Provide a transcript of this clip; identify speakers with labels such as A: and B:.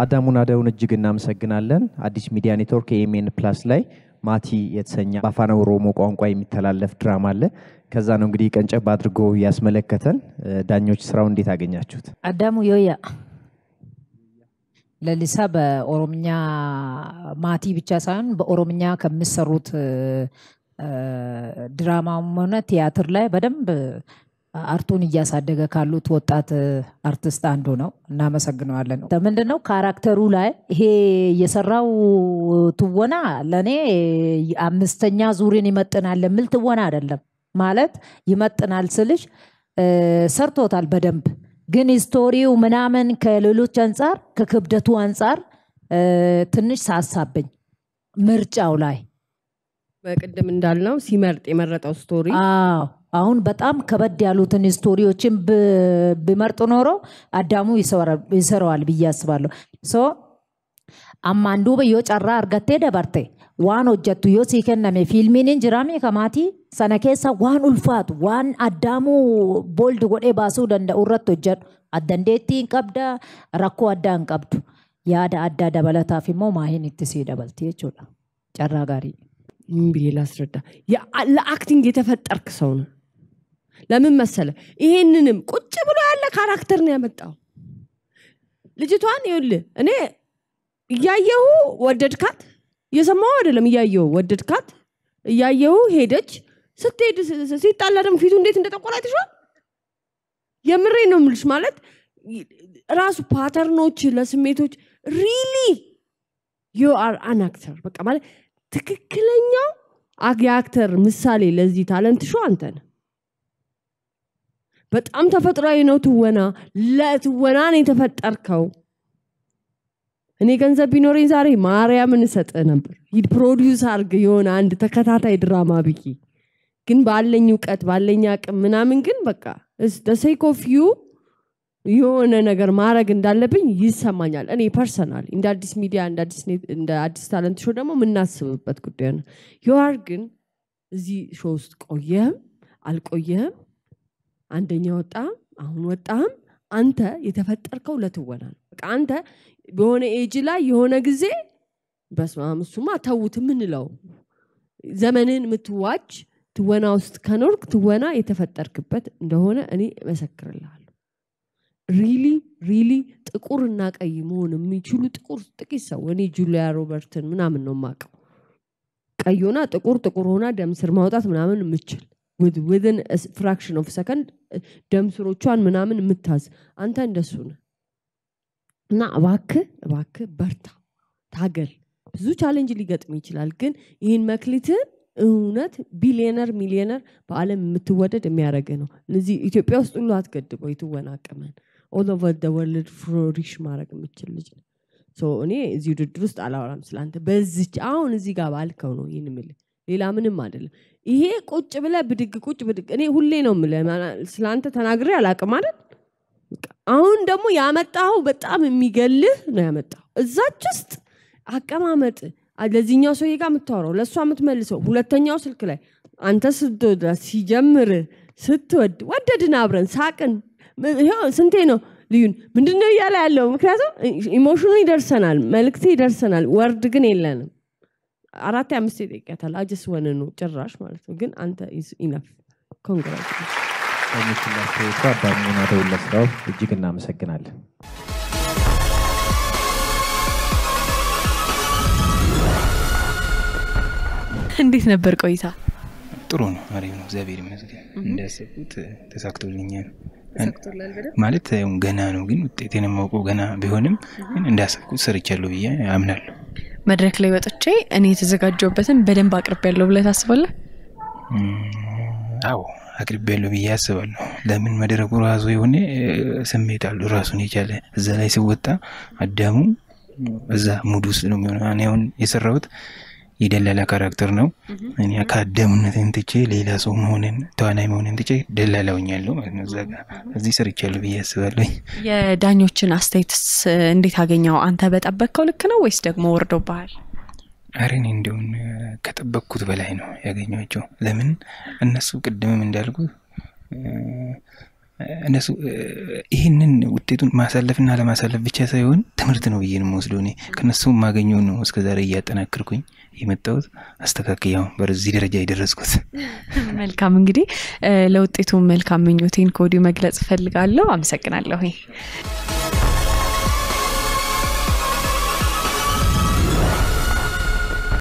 A: አዳሙን አዳውን እጅግ እናመሰግናለን። አዲስ ሚዲያ ኔትወርክ ኤኤምኤን ፕላስ ላይ ማቲ የተሰኘ በአፋን ኦሮሞ ቋንቋ የሚተላለፍ ድራማ አለ። ከዛ ነው እንግዲህ ቀንጨብ አድርጎ ያስመለከተን። ዳኞች ስራው እንዴት አገኛችሁት?
B: አዳሙ ዮያ ለሊሳ በኦሮምኛ ማቲ ብቻ ሳይሆን በኦሮምኛ ከሚሰሩት ድራማም ሆነ ቲያትር ላይ በደንብ አርቱን እያሳደገ ካሉት ወጣት አርቲስት አንዱ ነው። እናመሰግናለን። ምንድነው ካራክተሩ ላይ ይሄ የሰራው ትወና ለኔ አምስተኛ ዙርን ይመጥናል ለምል ትወና አይደለም ማለት ይመጥናል ስልሽ ሰርቶታል በደንብ ግን ስቶሪው ምናምን ከሌሎች አንፃር ከክብደቱ አንፃር ትንሽ ሳሳበኝ ምርጫው ላይ
C: በቅድም እንዳልነው ሲመርጥ የመረጠው ስቶሪ
B: አሁን በጣም ከበድ ያሉትን ስቶሪዎችን በመርጥ ኖሮ አዳሙ ይሰራዋል ብዬ አስባለሁ። ሶ አማንዱ በዮ ጫራ አርገቴ ደበርቴ ዋን ኦጀቱ ዮ ሲከነመ ፊልሚን እንጅራሜ ከማቲ ሰነኬሳ ዋን ኡልፋት ዋን አዳሙ ቦልድ ጎዴ ባሱ ደንደኡረት ኦጀድ አደንዴቲን ቀብዳ ረኮ አዳን ቀብዱ ያዳ አዳ ደበለታፊሞ ማሂን ኢትሲ ደበልቲ ይችላ ጫራ ጋሪ
C: ቢላ አስረዳ ለአክቲንግ የተፈጠርክ ሰው ነው። ለምን መሰለ ይሄንንም ቁጭ ብሎ ያለ ካራክተር ነው ያመጣው። ልጅቷን ይውል እኔ ያየው ወደድካት የሰማው አይደለም ያየው ወደድካት ያየው ሄደች ስትሄድ ሲጣላ ደም ፊቱ እንዴት እንደተቆራ አይተሻል? የምሬ ነው ምልሽ ማለት ራሱ ፓተርኖች ለስሜቶች really you are an actor በቃ ማለት ትክክለኛው አክተር ምሳሌ ለዚህ ታለንት ሾ አንተ ነህ። በጣም ተፈጥሯዊ ነው ትወና ለትወና ነው የተፈጠርከው። እኔ ገንዘብ ቢኖርኝ ዛሬ ማርያምን ሰጠ ነበር ሂድ ፕሮዲዩስ አርግ የሆነ አንድ ተከታታይ ድራማ ብቂ ግን ባለኝ ዕውቀት ባለኝ አቅም ምናምን ግን በቃ the sake of you የሆነ ነገር ማረግ እንዳለብኝ ይሰማኛል። እኔ ፐርሰናሊ እንደ አዲስ ሚዲያ እንደ አዲስ ታለንት ሾው ደግሞ ምናስብበት ጉዳይ ነው። ዩአር ግን እዚህ ሾው ውስጥ ቆየህም አልቆየህም አንደኛ ወጣም አሁን ወጣም አንተ የተፈጠርከው ለትወና ነው። በቃ አንተ በሆነ ኤጅ ላይ የሆነ ጊዜ በስማም እሱማ ተውት ምንለው ዘመንን ምትዋጅ ትወና ውስጥ ከኖርክ ትወና የተፈጠርክበት እንደሆነ እኔ መሰክርልሃለሁ። really ጥቁርና ቀይ መሆን የሚችሉ ጥቂት ሰው እኔ ጁሊያ ሮበርትን ምናምን ነው ማቀው ቀይና ጥቁር ሆና ደም ስር ማውጣት ምናምን የምትችል within a fraction of a second ደም ስሮቿን ምናምን የምታዝ አንተ እንደሱ ነህ። እና እባክህ በርታ ታገል። ብዙ ቻሌንጅ ሊገጥም ይችላል ግን ይሄን መክሊትን እውነት ቢሊየነር ሚሊየነር በአለም የምትወደድ የሚያረገ ነው። ለዚህ ኢትዮጵያ ውስጥ ሁሉ አትገድበው ይትወና አቀመን all over the world flourish ማረግ የምትችል ልጅ ነው። ሶ እኔ እዚህ ውድድር ውስጥ አላወራም ስላንተ በዚች አሁን እዚህ ጋር ባልከው ነው ይሄን ምል ሌላ ምንም አይደለም። ይሄ ቁጭ ብለ ብድግ እኔ ሁሌ ነው ምለ ስላንተ ተናግሬ አላቀም አይደል? አሁን ደግሞ ያመጣው በጣም የሚገልህ ነው ያመጣው። እዛች ውስጥ አቀማመጥ ለዚህኛው ሰው ይጋ የምታወራው ለሷ የምትመልሰው ሁለተኛው ስልክ ላይ አንተ ስትወድ ሲጀምር ስትወድ ወደድና አብረን ሳቅን ይሄው ስንቴ ነው ልዩን ምንድነው ያለ ያለው ምክንያቱም ኢሞሽኑ ይደርሰናል መልክቴ ይደርሰናል ወርድ ግን የለንም። 4-5 ደቂቃታል አጅስ ወነኑ ጭራሽ ማለት ነው ግን አንተ is enough congratulations
A: ታንኪዩ አዳሙን አዳውን ለስራው እጅግ እናመሰግናለን።
D: እንዴት ነበር ቆይታ?
E: ጥሩ ነው አሪፍ ነው እግዚአብሔር ይመስገን እንደሰጡት ተሳክቶልኛል ማለት ገና ነው ግን ውጤቴን ማውቀው ገና ቢሆንም እንዳሰብኩት ሰርቻለሁ ብዬ አምናለሁ።
D: መድረክ ላይ ወጥቼ እኔ ተዘጋጀውበትን በደንብ አቅርቤያለሁ ብለህ ታስባለህ?
E: አዎ አቅርቤያለሁ ብዬ አስባለሁ። ለምን መድረኩ ራሱ የሆነ ስሜት አለው ራሱን የቻለ እዛ ላይ ሲወጣ አዳሙ እዛ ሙድ ውስጥ ነው የሚሆነው። እኔ አሁን የሰራሁት የደላላ ካራክተር ነው። እኔ አካዳምነት እንትቼ ሌላ ሰው መሆንን ተዋናይ መሆንን እንትቼ ደላላውኛለሁ ማለት ነው። እዛ ጋር እዚህ ሰርቻለሁ ብዬ አስባለሁ።
D: የዳኞችን አስተያየትስ እንዴት አገኘው? አንተ በጠበቅከው ልክ ነው ወይስ ደግሞ ወርዶብሃል?
E: አሬን እንደውን ከጠበቅኩት በላይ ነው ያገኘኋቸው። ለምን እነሱ ቅድምም እንዳልኩ እነሱ ይህንን ውጤቱን ማሳለፍና ለማሳለፍ ብቻ ሳይሆን ትምህርት ነው ብዬ ነው የምወስደው። እኔ ከነሱ ማገኘው ነው እስከዛሬ እያጠናከርኩኝ የመጣሁት አስተካክያው በዚህ ደረጃ የደረስኩት።
D: መልካም እንግዲህ ለውጤቱ መልካም ምኞቴን ከወዲሁ መግለጽ ፈልጋለሁ። አመሰግናለሁ።